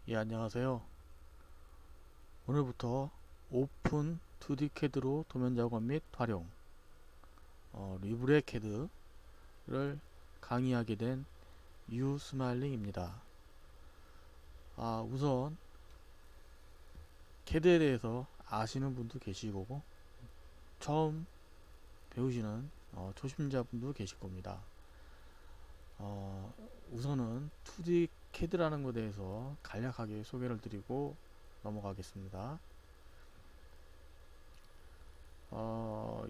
예, 안녕하세요. 오늘부터 오픈 2D 캐드로 도면 작업 및 활용, 리브레 캐드를 강의하게 된 유스마일링입니다. 우선 캐드에 대해서 아시는 분도 계시고 처음 배우시는 초심자분도 계실 겁니다. 우선은 2D 캐드라는 것에 대해서 간략하게 소개를 드리고 넘어가겠습니다.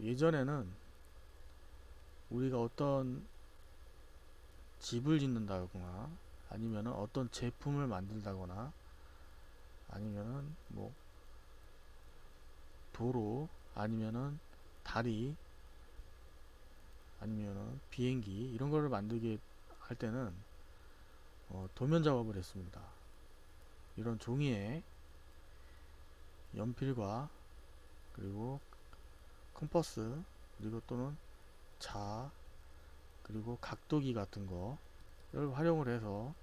예전에는 우리가 어떤 집을 짓는다거나 아니면은 어떤 제품을 만들다거나 아니면은 뭐 도로 아니면은 다리 아니면은 비행기 이런 거를 만들게 할 때는 도면 작업을 했습니다. 이런 종이에 연필과 그리고 컴퍼스 그리고 또는 자 그리고 각도기 같은 거를 활용을 해서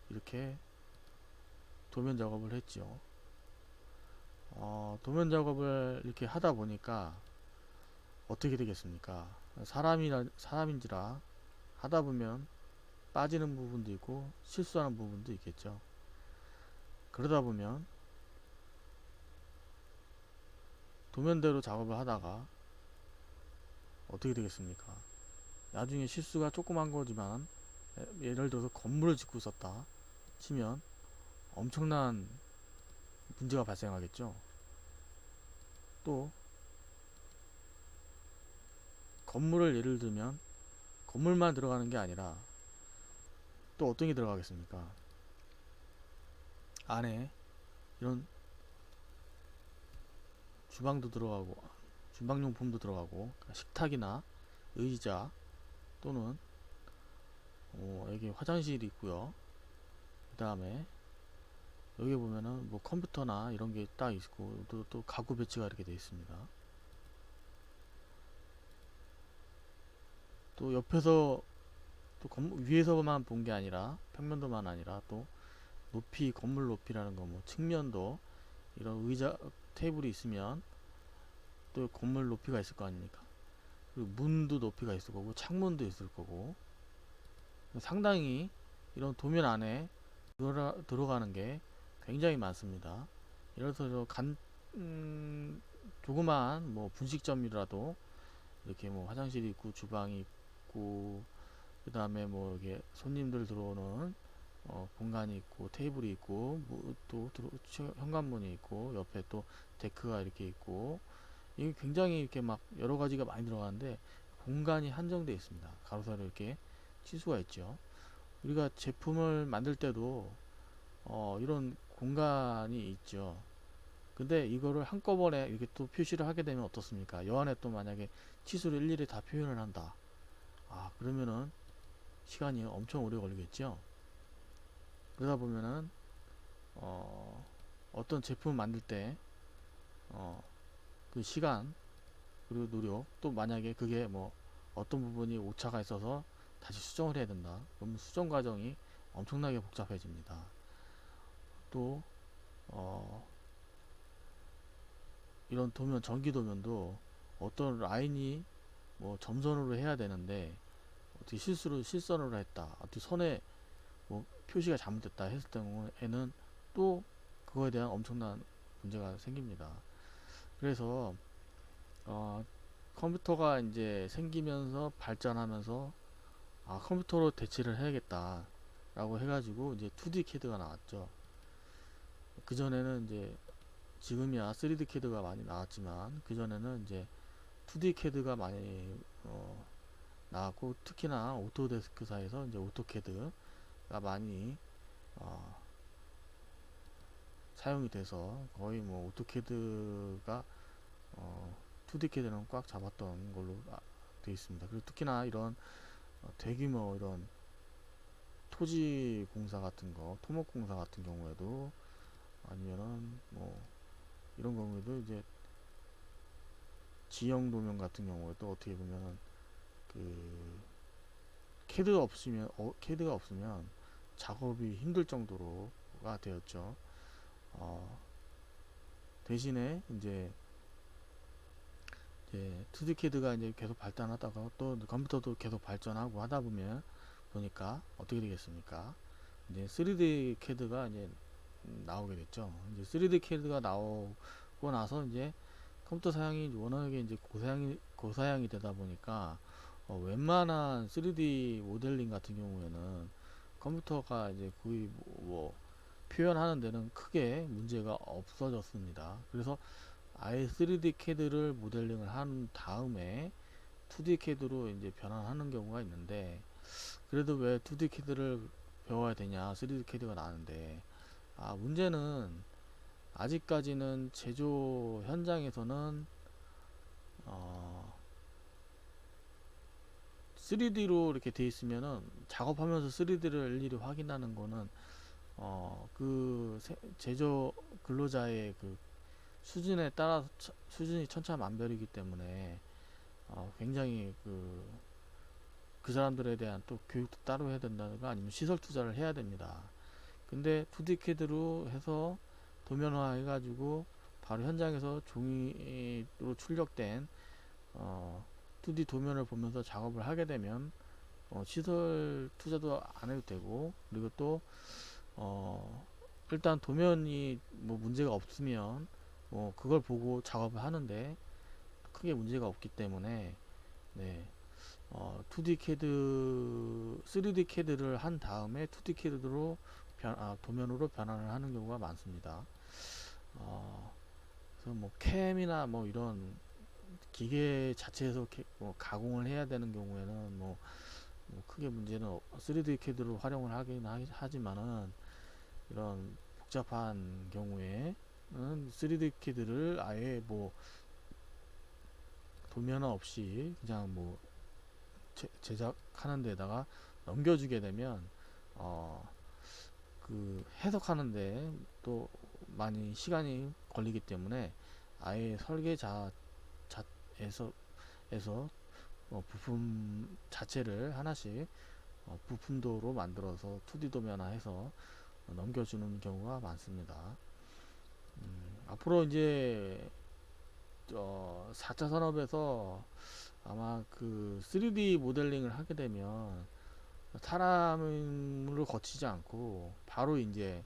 이렇게 도면 작업을 했죠. 도면 작업을 이렇게 하다 보니까 어떻게 되겠습니까? 사람인지라 하다 보면 빠지는 부분도 있고 실수하는 부분도 있겠죠. 그러다 보면 도면대로 작업을 하다가 어떻게 되겠습니까? 나중에 실수가 조그만 거지만 예를 들어서 건물을 짓고 있었다 치면 엄청난 문제가 발생하겠죠. 또 건물을 예를 들면 건물만 들어가는 게 아니라 또 어떤 게 들어가겠습니까? 안에 이런 주방도 들어가고 주방용품도 들어가고 식탁이나 의자 또는 여기 화장실이 있고요. 그 다음에 여기 보면은 뭐 컴퓨터나 이런 게 딱 있고 또 가구 배치가 이렇게 되어 있습니다. 또 옆에서 또 위에서만 본 게 아니라 평면도만 아니라 또 높이 건물 높이라는 거 뭐 측면도 이런 의자 테이블이 있으면 또 건물 높이가 있을 거 아닙니까? 그리고 문도 높이가 있을 거고 창문도 있을 거고 상당히 이런 도면 안에 들어가는 게 굉장히 많습니다. 예를 들어서 조그만 뭐 분식점이라도 이렇게 뭐 화장실이 있고 주방이 있고 그 다음에 뭐 이게 손님들 들어오는 공간이 있고 테이블이 있고 뭐또 현관문이 있고 옆에 또 데크가 이렇게 있고 이게 굉장히 이렇게 막 여러 가지가 많이 들어가는데 공간이 한정되어 있습니다. 가로세로 이렇게 치수가 있죠. 우리가 제품을 만들 때도 이런 공간이 있죠. 근데 이거를 한꺼번에 이렇게 또 표시를 하게 되면 어떻습니까? 여 안에 또 만약에 치수를 일일이 다 표현을 한다. 그러면은 시간이 엄청 오래 걸리겠죠. 그러다 보면은 어떤 제품 만들 때 그 시간 그리고 노력 또 만약에 그게 뭐 어떤 부분이 오차가 있어서 다시 수정을 해야 된다. 그러면 수정 과정이 엄청나게 복잡해집니다. 또 이런 도면 전기 도면도 어떤 라인이 뭐 점선으로 해야 되는데 어떻게 실선으로 했다. 어떻게 선에 뭐 표시가 잘못됐다 했을 경우에는 또 그거에 대한 엄청난 문제가 생깁니다. 그래서 컴퓨터가 이제 생기면서 발전하면서 컴퓨터로 대체를 해야겠다 라고 해가지고 이제 2D 캐드가 나왔죠. 그전에는 이제 지금이야 3D 캐드가 많이 나왔지만 그전에는 이제 2D 캐드가 많이 나왔고 특히나 오토데스크사에서 이제 오토캐드가 많이 어, 사용이 돼서 거의 뭐 오토캐드가 2D 캐드는 꽉 잡았던 걸로 되어 있습니다. 그리고 특히나 이런 대규모 이런 토지 공사 같은 거, 토목 공사 같은 경우에도 아니면은 뭐 이런 경우에도 이제 지형 도면 같은 경우에도 어떻게 보면은 그 캐드가 없으면 작업이 힘들 정도로 정도가 되었죠. 어, 대신에 이제 2D CAD가 이제 계속 발전하다가 또 컴퓨터도 계속 발전하고 하다 보면 보니까 어떻게 되겠습니까? 이제 3D CAD가 이제 나오게 됐죠. 이제 3D CAD가 나오고 나서 이제 컴퓨터 사양이 워낙에 이제 고사양이 되다 보니까 웬만한 3D 모델링 같은 경우에는 컴퓨터가 이제 거의 뭐 표현하는 데는 크게 문제가 없어졌습니다. 그래서 아예 3D CAD를 모델링을 한 다음에 2D CAD로 이제 변환하는 경우가 있는데, 그래도 왜 2D CAD를 배워야 되냐, 3D CAD가 나는데, 문제는 아직까지는 제조 현장에서는 3D로 이렇게 돼 있으면은 작업하면서 3D를 일일이 확인하는 거는 그 제조 근로자의 그 수준에 따라서 수준이 천차만별이기 때문에 굉장히 그 사람들에 대한 또 교육도 따로 해야 된다든가 아니면 시설 투자를 해야 됩니다. 근데 2D 캐드로 해서 도면화 해가지고 바로 현장에서 종이로 출력된 2D 도면을 보면서 작업을 하게 되면 시설 투자도 안 해도 되고, 그리고 또 일단 도면이 뭐 문제가 없으면 뭐 그걸 보고 작업을 하는데 크게 문제가 없기 때문에, 네, 2D 캐드, 3D 캐드를 한 다음에 2D 캐드로 도면으로 변환을 하는 경우가 많습니다. 그래서 뭐 캠이나 뭐 이런 기계 자체에서 뭐 가공을 해야 되는 경우에는 뭐 크게 문제는 3D 캐드로 활용을 하긴 하지만은 이런 복잡한 경우에는 3D 캐드를 아예 뭐 도면화 없이 그냥 뭐 제작하는 데다가 넘겨주게 되면 그 해석하는데 또 많이 시간이 걸리기 때문에 아예 설계자에서 부품 자체를 하나씩 부품도로 만들어서 2D 도면화해서 넘겨주는 경우가 많습니다. 앞으로 이제 4차 산업에서 아마 그 3D 모델링을 하게 되면 사람을 거치지 않고 바로 이제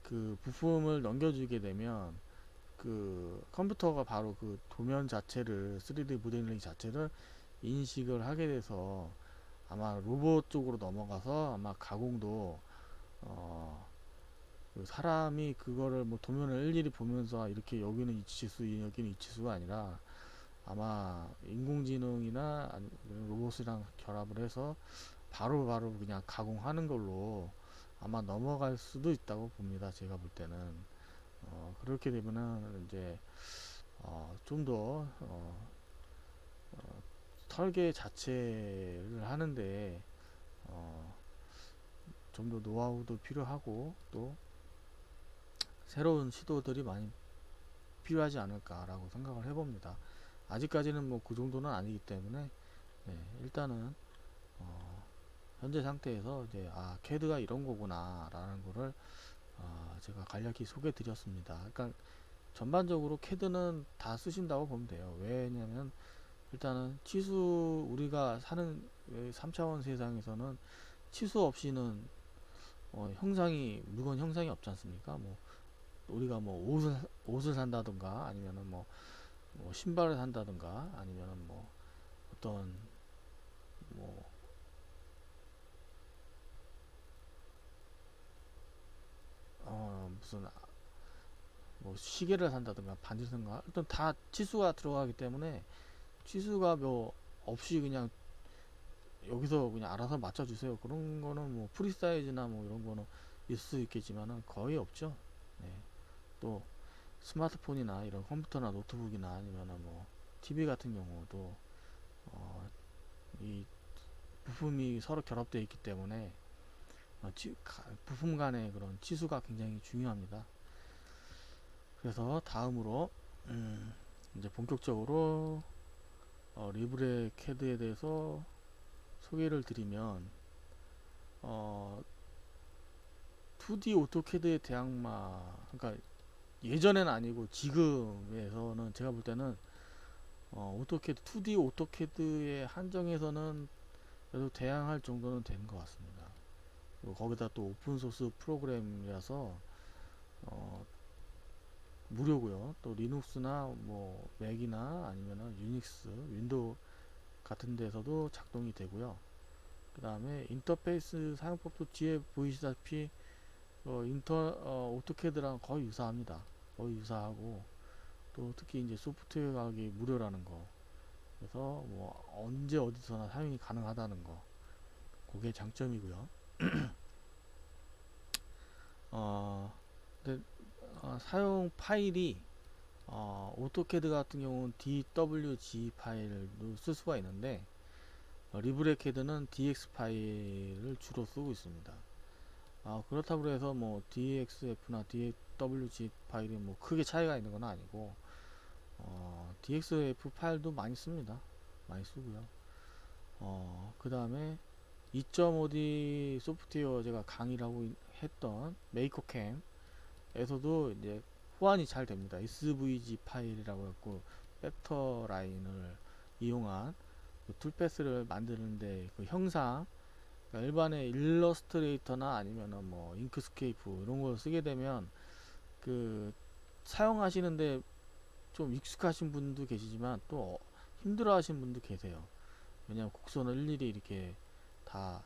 그 부품을 넘겨주게 되면 그 컴퓨터가 바로 그 도면 자체를 3D 모델링 자체를 인식을 하게 돼서 아마 로봇 쪽으로 넘어가서 아마 가공도 그 사람이 그거를 뭐 도면을 일일이 보면서 이렇게 여기는 이치수 여기는 이치수가 아니라 아마 인공지능이나 로봇이랑 결합을 해서 바로 그냥 가공하는 걸로 아마 넘어갈 수도 있다고 봅니다. 제가 볼 때는 그렇게 되면은 이제 좀 더 설계 자체를 하는데 좀 더 노하우도 필요하고 또 새로운 시도들이 많이 필요하지 않을까라고 생각을 해봅니다. 아직까지는 뭐 그 정도는 아니기 때문에, 네, 일단은 현재 상태에서 이제 캐드가 이런 거구나 라는 거를 제가 간략히 소개해 드렸습니다. 그러니까 전반적으로 캐드는 다 쓰신다고 보면 돼요. 왜냐면 일단은 치수, 우리가 사는 3차원 세상에서는 치수 없이는 물건 형상이 없지 않습니까? 뭐 우리가 뭐 옷을 산다든가 아니면은 뭐 신발을 산다든가 아니면은 뭐 어떤 뭐 무슨 뭐 시계를 산다든가 반지를 산다든가 일단 다 치수가 들어가기 때문에 치수가 뭐 없이 그냥 여기서 그냥 알아서 맞춰주세요, 그런 거는 뭐 프리사이즈나 뭐 이런 거는 있을 수 있겠지만은 거의 없죠. 네. 또 스마트폰이나 이런 컴퓨터나 노트북이나 아니면은 뭐 TV 같은 경우도 이 부품이 서로 결합되어 있기 때문에 부품 간의 그런 치수가 굉장히 중요합니다. 그래서 다음으로 이제 본격적으로 리브레 캐드에 대해서 소개를 드리면 2D 2D 오토캐드의 대항마, 그러니까 예전엔 아니고 지금에서는 제가 볼 때는 오토캐드 2D 오토캐드의 한정에서는 그래도 대항할 정도는 된 것 같습니다. 그리고 거기다 또 오픈 소스 프로그램이라서 어, 무료고요. 또 리눅스나 뭐 맥이나 아니면은 유닉스, 윈도우 같은 데서도 작동이 되고요. 그 다음에 인터페이스 사용법도 뒤에 보이시다시피 오토캐드랑 거의 유사합니다. 거의 유사하고 또 특히 이제 소프트웨어 가격이 무료라는 거, 그래서 뭐 언제 어디서나 사용이 가능하다는 거, 그게 장점이고요. 어, 근데 사용 파일이 오토캐드 같은 경우는 DWG 파일도 쓸 수가 있는데 리브레캐드는 DX 파일을 주로 쓰고 있습니다. 그렇다고 해서 뭐 DXF나 DWG 파일이 뭐 크게 차이가 있는 건 아니고 DXF 파일도 많이 씁니다. 많이 쓰고요. 그 다음에 2.5D 소프트웨어 제가 강의를 하고 했던 메이커캠에서도 이제 호환이 잘 됩니다. SVG 파일이라고 했고 팩터 라인을 이용한 그 툴패스를 만드는데 그 형상, 그러니까 일반의 일러스트레이터나 아니면은 뭐 잉크스케이프 이런 걸 쓰게 되면 그 사용하시는데 좀 익숙하신 분도 계시지만 또 힘들어 하시는 분도 계세요. 왜냐하면 곡선을 일일이 이렇게 다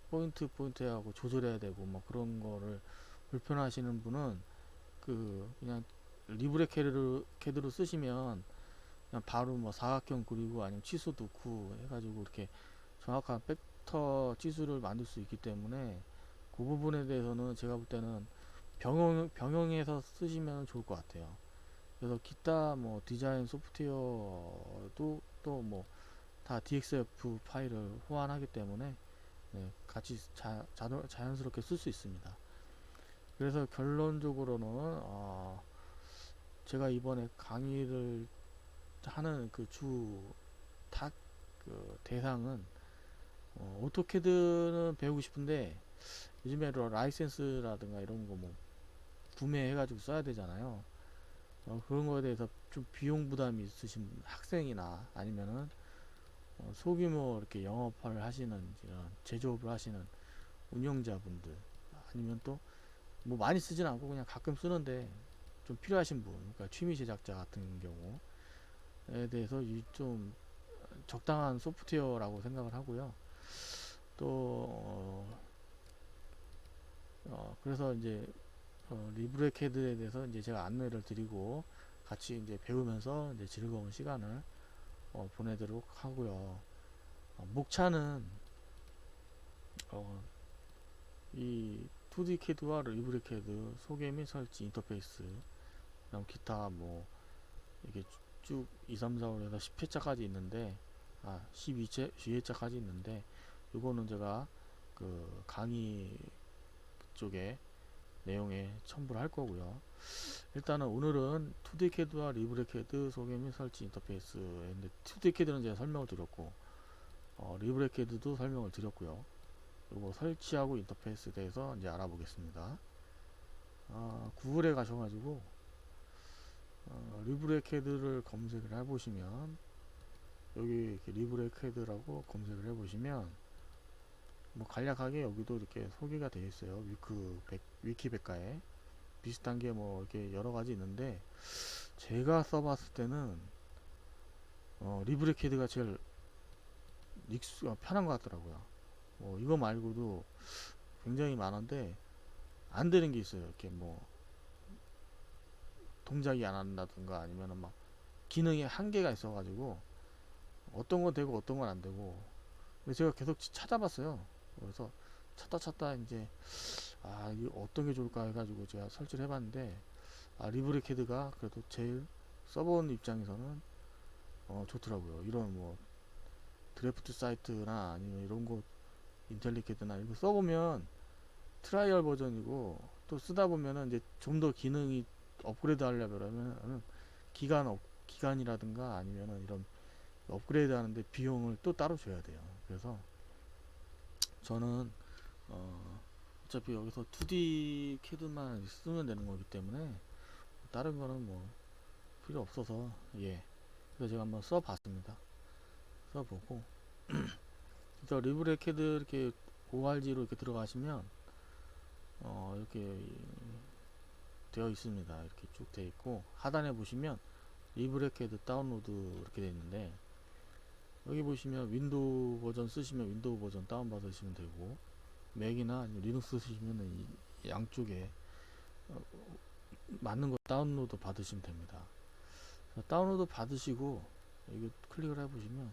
포인트 하고 조절해야 되고 뭐 그런 거를 불편하시는 분은 그냥 리브레 캐드로 쓰시면 그냥 바로 뭐 사각형 그리고 아니면 치수 넣고 해가지고 이렇게 정확한 벡터 치수를 만들 수 있기 때문에 그 부분에 대해서는 제가 볼 때는 병영해서 쓰시면 좋을 것 같아요. 그래서 기타 뭐 디자인 소프트웨어도 또 뭐 다 DXF 파일을 호환하기 때문에 네, 같이 자연스럽게 쓸 수 있습니다. 그래서 결론적으로는 제가 이번에 강의를 하는 그 대상은 오토캐드는 배우고 싶은데 요즘에 라이센스라든가 이런 거 뭐 구매해가지고 써야 되잖아요. 그런 거에 대해서 좀 비용 부담이 있으신 학생이나 아니면은 소규모 이렇게 영업을 하시는 이런 제조업을 하시는 운영자분들, 아니면 또 뭐 많이 쓰진 않고 그냥 가끔 쓰는데 좀 필요하신 분, 그러니까 취미 제작자 같은 경우에 대해서 좀 적당한 소프트웨어라고 생각을 하고요. 또 그래서 이제 리브레캐드에 대해서 이제 제가 안내를 드리고 같이 이제 배우면서 이제 즐거운 시간을 보내도록 하고요. 목차는 이 2D 캐드와 리브레 캐드 소개 및 설치 인터페이스, 그다음 기타 뭐 이게 쭉 2, 3, 4, 5에서 10회차까지 있는데 12회차까지 있는데 이거는 제가 그 강의 쪽에 내용에 첨부를 할 거고요. 일단은 오늘은 2D 캐드와 리브레 캐드 소개 및 설치 인터페이스인데 2D 캐드는 제가 설명을 드렸고 리브레 캐드도 설명을 드렸고요. 그리고 설치하고 인터페이스에 대해서 이제 알아보겠습니다. 구글에 가셔가지고 리브레 캐드를 검색을 해보시면 여기 리브레 캐드라고 검색을 해보시면 뭐 간략하게 여기도 이렇게 소개가 되어 있어요. 위키백과에 비슷한 게 뭐 이렇게 여러 가지 있는데 제가 써봤을 때는 리브레 캐드가 제일 편한 것 같더라고요. 이거 말고도 굉장히 많은데 안 되는 게 있어요. 이렇게 뭐 동작이 안 한다든가 아니면은 막 기능에 한계가 있어가지고 어떤 건 되고 어떤 건 안 되고. 근데 제가 계속 찾아봤어요. 그래서 찾다 이제 이게 어떤 게 좋을까 해가지고 제가 설치를 해봤는데 리브레캐드가 그래도 제일 써본 입장에서는 좋더라고요. 이런 뭐 드래프트 사이트나 아니면 이런 거 인텔리캐드나 이런 거 써보면 트라이얼 버전이고 또 쓰다 보면은 이제 좀 더 기능이 업그레이드 하려면 기간이라든가 아니면은 이런 업그레이드 하는데 비용을 또 따로 줘야 돼요. 그래서 저는 어차피 여기서 2D 캐드만 쓰면 되는 거기 때문에 다른 거는 뭐 필요 없어서, 예, 그래서 제가 한번 써봤습니다. 써보고 그래서 리브레 캐드 이렇게 ORG로 이렇게 들어가시면 이렇게 되어 있습니다. 이렇게 쭉 되어 있고, 하단에 보시면 리브레 캐드 다운로드 이렇게 되어 있는데, 여기 보시면 윈도우 버전 쓰시면 윈도우 버전 다운 받으시면 되고, 맥이나 리눅스 쓰시면 이 양쪽에 어, 맞는 거 다운로드 받으시면 됩니다. 다운로드 받으시고 여기 클릭을 해보시면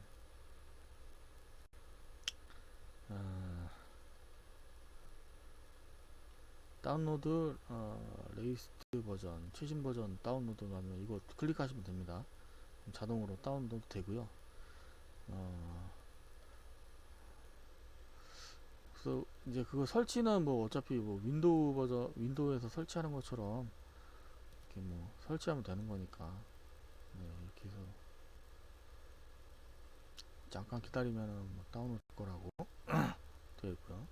다운로드 레이스트 버전 최신 버전 다운로드 하면 이거 클릭하시면 됩니다. 자동으로 다운로드 되고요. 그래서 이제 그거 설치는 뭐 어차피 뭐 윈도우 버전 윈도우에서 설치하는 것처럼 이렇게 뭐 설치하면 되는 거니까, 네, 이렇게 해서 잠깐 기다리면은 뭐 다운로드 될 거라고 되어 있고요.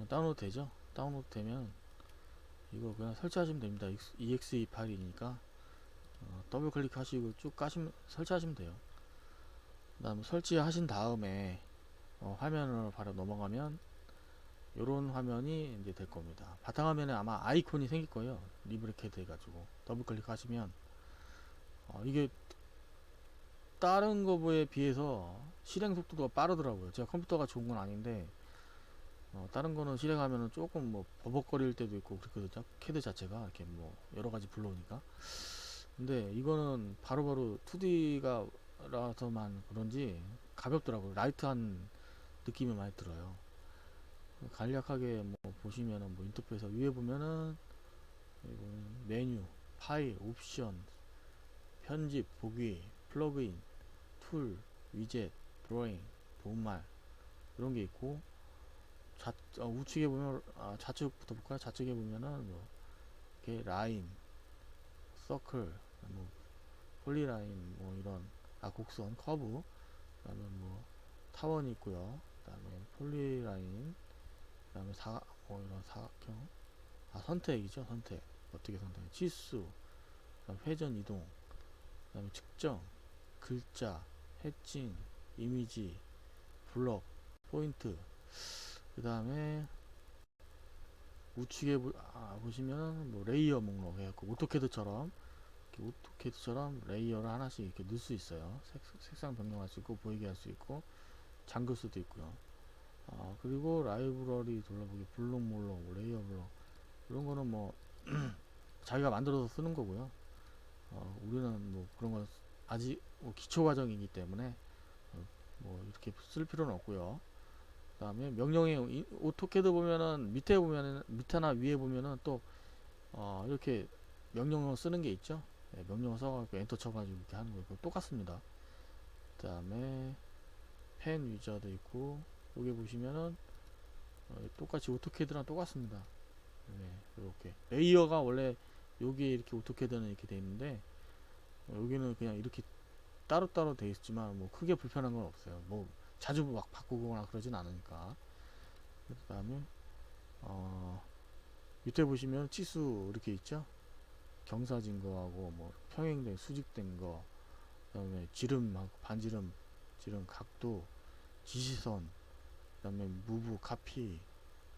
다운로드 되죠? 다운로드 되면 이거 그냥 설치하시면 됩니다. exe 파일이니까 더블 클릭하시고 쭉 까시면 설치하시면 돼요. 그 다음 설치하신 다음에 화면으로 바로 넘어가면 요런 화면이 이제 될 겁니다. 바탕화면에 아마 아이콘이 생길 거예요. 리브레캐드 해가지고 더블 클릭하시면 이게 다른 거에 비해서 실행 속도가 빠르더라고요. 제가 컴퓨터가 좋은 건 아닌데 다른 거는 실행하면은 조금 뭐 버벅거릴 때도 있고 그렇거든요. 캐드 자체가 이렇게 뭐 여러 가지 불러오니까. 근데 이거는 바로바로 2D가 라서만 그런지 가볍더라고요. 라이트한 느낌이 많이 들어요. 간략하게 뭐 보시면은 뭐 인터페이스 위에 보면은 메뉴, 파일, 옵션, 편집, 보기, 플러그인, 툴, 위젯, 드로잉, 도움말 이런 게 있고, 우측에 보면 좌측부터 볼까요? 좌측에 보면은 뭐 이렇게 라인, 서클, 뭐 폴리라인, 뭐 이런 곡선, 커브, 그다음에 뭐 타원이 있고요. 그다음에 폴리라인, 그다음에 뭐 이런 사각형, 선택이죠. 선택 어떻게 선택, 치수, 그다음 회전 이동, 그다음에 측정, 글자, 해칭, 이미지, 블럭, 포인트, 그 다음에 우측에 보시면 뭐 레이어 목록 해갖고 오토캐드처럼 레이어를 하나씩 이렇게 넣을 수 있어요. 색상 변경할 수 있고 보이게 할 수 있고 잠글 수도 있고요. 그리고 라이브러리 둘러보기, 블록 몰록, 레이어 블록 이런 거는 뭐 자기가 만들어서 쓰는 거고요. 우리는 뭐 그런 건 아직 뭐 기초 과정이기 때문에 뭐 이렇게 쓸 필요는 없고요. 그 다음에 명령에 오토캐드 보면은 밑에나 위에 보면은 또 이렇게 명령어 쓰는 게 있죠. 네, 명령어 써가지고 엔터 쳐가지고 이렇게 하는 거 똑같습니다. 그 다음에 펜 위저도 있고, 여기 보시면은 똑같이 오토캐드랑 똑같습니다. 네, 이렇게 레이어가 원래 여기에 이렇게 오토캐드는 이렇게 돼 있는데 여기는 그냥 이렇게 따로따로 돼 있지만 뭐 크게 불편한 건 없어요. 뭐 자주 막 바꾸거나 그러진 않으니까. 그 다음에 밑에 보시면 치수 이렇게 있죠. 경사진 거하고 뭐 평행된 수직된 거, 그다음에 지름하고 반지름, 지름 각도, 지시선, 그다음에 무브, 카피,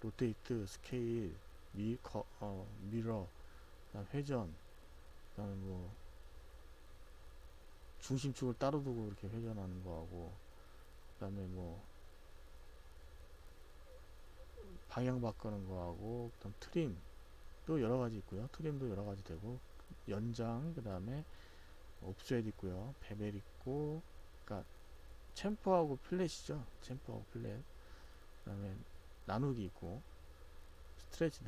로테이트, 스케일, 미러, 그다음 회전, 그다음에 뭐 중심축을 따로 두고 이렇게 회전하는 거하고, 그다음에 뭐 방향 바꾸는 거하고, 그다음 트림도 여러 가지 있고요. 트림도 여러 가지 되고, 연장, 그다음에 옵셋 있고요. 베벨 있고, 그러니까 챔프하고 플랫이죠. 챔프하고 플랫. 그다음에 나누기 있고, 스트레치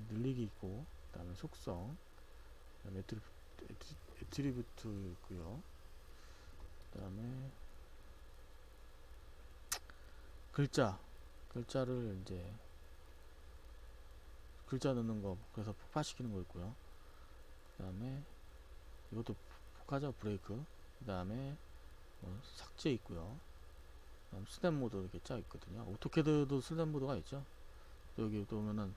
늘리기 있고, 그다음에 속성, 그다음에 애트리뷰트 있고요. 그다음에 글자를 이제 글자 넣는 거, 그래서 폭파시키는 거 있고요. 그다음에 이것도 폭하죠. 브레이크. 그다음에 삭제 있고요. 스냅 모드 이렇게 짜 있거든요. 오토캐드도 스냅 모드가 있죠. 여기 보면은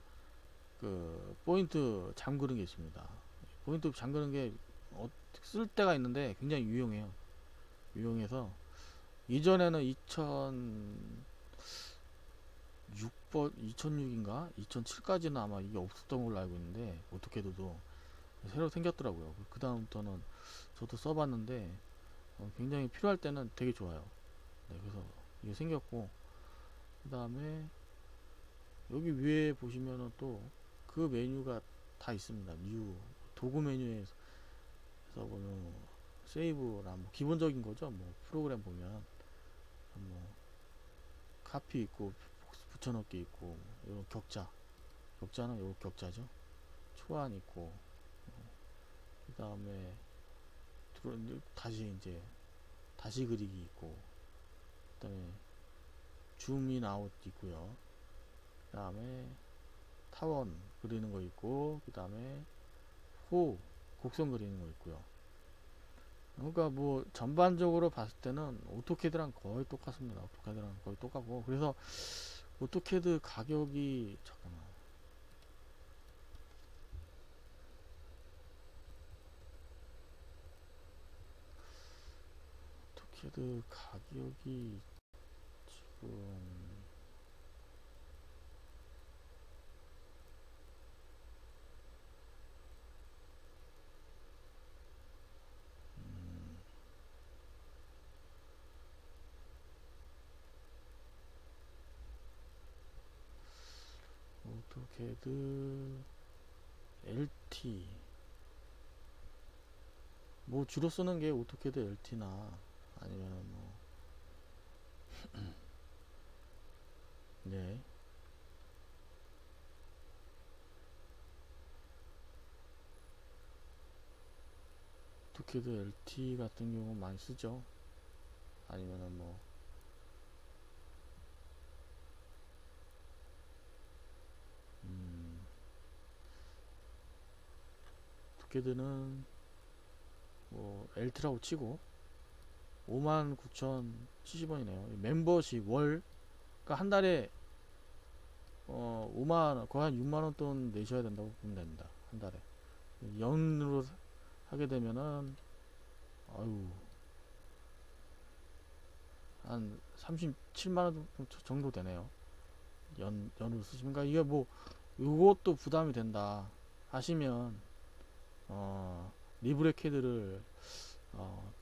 그 포인트 잠그는 게 있습니다. 포인트 잠그는 게 쓸 때가 있는데 굉장히 유용해요. 유용해서 이전에는 2006인가 2007까지는 아마 이게 없었던 걸로 알고 있는데 오토캐드도 새로 생겼더라고요. 그 다음부터는 저도 써봤는데 굉장히 필요할 때는 되게 좋아요. 네, 그래서 이게 생겼고, 그 다음에 여기 위에 보시면은 또 그 메뉴가 다 있습니다. 뉴 도구 메뉴에서 보면 세이브랑 뭐 기본적인 거죠. 뭐 프로그램 보면 뭐 카피 있고 붙여넣기 있고 이런 격자는 요 격자죠. 초안 있고 그 다음에 다시 이제 다시 그리기 있고 그 다음에 줌인 아웃 있고요. 그 다음에 타원 그리는 거 있고 그 다음에 호 곡선 그리는 거 있고요. 그러니까 뭐 전반적으로 봤을 때는 오토캐드랑 거의 똑같습니다. 오토캐드랑 거의 똑같고 그래서 오토캐드 가격이 잠깐만 오토캐드 가격이 지금 오토캐드 LT 뭐 주로 쓰는 게 오토캐드 LT나 아니면 뭐 네. 오토캐드 LT 같은 경우 많이 쓰죠. 아니면은 뭐 오토캐드는 뭐 LT라고 치고 59,070원이네요. 멤버십 월 그러니까 한 달에 5만원 거의 한 6만원 돈 내셔야 된다고 보면 됩니다. 한 달에 연으로 하게 되면은 아유 한 37만원 정도 되네요. 연으로 쓰시면 그러니까 이게 뭐 요것도 부담이 된다 하시면 리브레 캐드를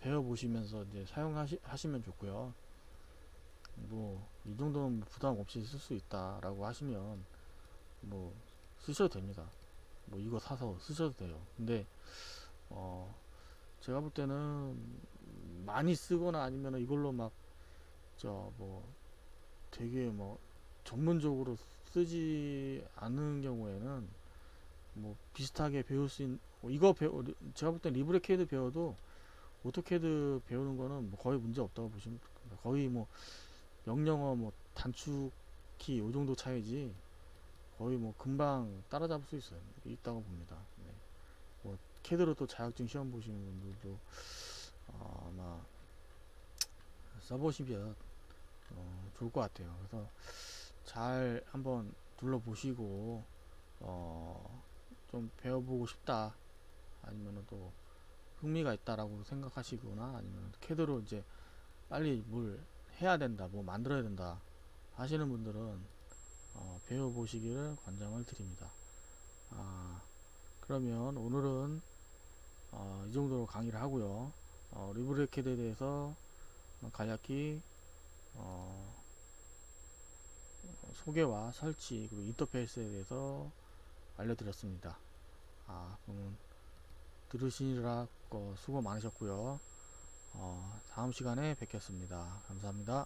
배워보시면서 이제 사용하시면 좋고요. 뭐 이 정도는 뭐 부담 없이 쓸 수 있다라고 하시면 뭐 쓰셔도 됩니다. 뭐 이거 사서 쓰셔도 돼요. 근데 어 제가 볼 때는 많이 쓰거나 아니면 이걸로 막 저 뭐 되게 뭐 전문적으로 쓰지 않는 경우에는 뭐 비슷하게 배울 수 있는 이거 제가 볼 땐 리브레 캐드 배워도 오토캐드 배우는 거는 뭐 거의 문제 없다고 보시면 됩니다. 거의 뭐 명령어 뭐 단축키 요 정도 차이지 거의 뭐 금방 따라잡을 수 있다고 봅니다. 네. 뭐 캐드로 또 자격증 시험 보시는 분들도 아마 써보시면 좋을 것 같아요. 그래서 잘 한번 둘러보시고 좀 배워보고 싶다 아니면 또 흥미가 있다라고 생각하시거나 아니면 캐드로 이제 빨리 뭘 해야 된다 뭐 만들어야 된다 하시는 분들은 배워보시기를 권장을 드립니다. 그러면 오늘은 이 정도로 강의를 하고요. 리브레 캐드에 대해서 간략히 소개와 설치 그리고 인터페이스에 대해서 알려드렸습니다. 그러면 들으시느라 수고 많으셨고요. 다음 시간에 뵙겠습니다. 감사합니다.